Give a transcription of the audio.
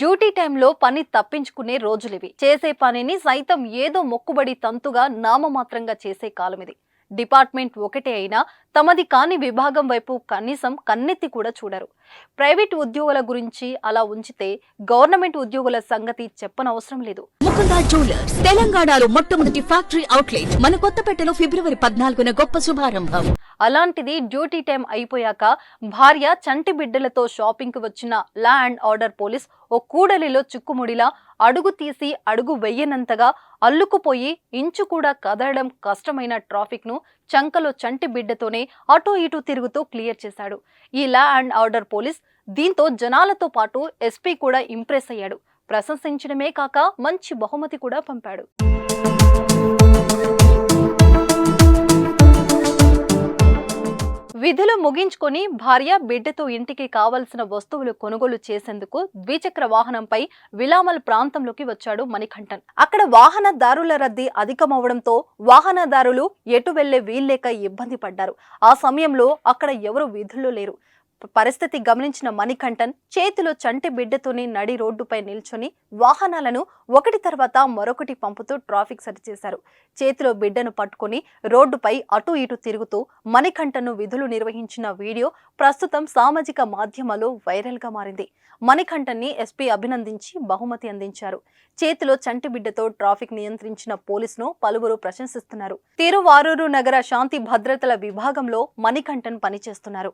Duty టైంలో పని తప్పించుకునే రోజులివి. చేసే పనిని సైతం ఏదో మొక్కుబడి తంతుగా నామమాత్రంగా చేసే కాలమిది. డిపార్ట్మెంట్ ఒకటే అయినా తమది కాని విభాగం వైపు కనీసం కన్నెత్తి కూడా చూడరు. ప్రైవేట్ ఉద్యోగుల గురించి అలా ఉంచితే గవర్నమెంట్ ఉద్యోగుల సంగతి చెప్పనవసరం లేదు. ముకుందా జ్యువెలర్స్ తెలంగాణలో మొట్టమొదటి ఫ్యాక్టరీ అవుట్లెట్ మన కొత్తపేటలో ఫిబ్రవరి 14న గొప్ప శుభారంభం. అలాంటిది డ్యూటీ టైం అయిపోయాక భార్య చంటి బిడ్డలతో షాపింగ్ కు వచ్చిన లా అండ్ ఆర్డర్ పోలీస్ ఓ కూడలిలో చిక్కుముడిలా అడుగు తీసి అడుగు వెయ్యనంతగా అల్లుకుపోయి ఇంచు కూడా కదలడం కష్టమైన ట్రాఫిక్ ను చంకలో చంటి బిడ్డతోనే అటూ ఇటూ తిరుగుతూ క్లియర్ చేశాడు ఈ లా అండ్ ఆర్డర్ పోలీస్. దీంతో జనాలతో పాటు ఎస్పీ కూడా ఇంప్రెస్ అయ్యాడు. ప్రశంసించడమే కాక మంచి బహుమతి కూడా పంపాడు. విధులు ముగించుకొని భార్య బిడ్డతో ఇంటికి కావలసిన వస్తువులు కొనుగోలు చేసేందుకు ద్విచక్ర వాహనంపై విలామల్ ప్రాంతంలోకి వచ్చాడు మణికంఠన్. అక్కడ వాహనదారుల రద్దీ అధికమవడంతో వాహనదారులు ఎటు వెళ్లే వీల్లేక ఇబ్బంది పడ్డారు. ఆ సమయంలో అక్కడ ఎవరు విధుల్లో లేరు. పరిస్థితి గమనించిన మణికంఠన్ చేతిలో చంటి బిడ్డతోని నడి రోడ్డుపై నిల్చొని వాహనాలను ఒకటి తర్వాత మరొకటి పంపుతూ ట్రాఫిక్ సరిచేశారు. చేతిలో బిడ్డను పట్టుకుని రోడ్డుపై అటు ఇటు తిరుగుతూ మణికంఠన్ను విధులు నిర్వహించిన వీడియో ప్రస్తుతం సామాజిక మాధ్యమాల్లో వైరల్ గా మారింది. మణికంఠన్ని ఎస్పీ అభినందించి బహుమతి అందించారు. చేతిలో చంటి బిడ్డతో ట్రాఫిక్ నియంత్రించిన పోలీసును పలువురు ప్రశంసిస్తున్నారు. తిరువారూరు నగర శాంతి భద్రతల విభాగంలో మణికంఠన్ పనిచేస్తున్నారు.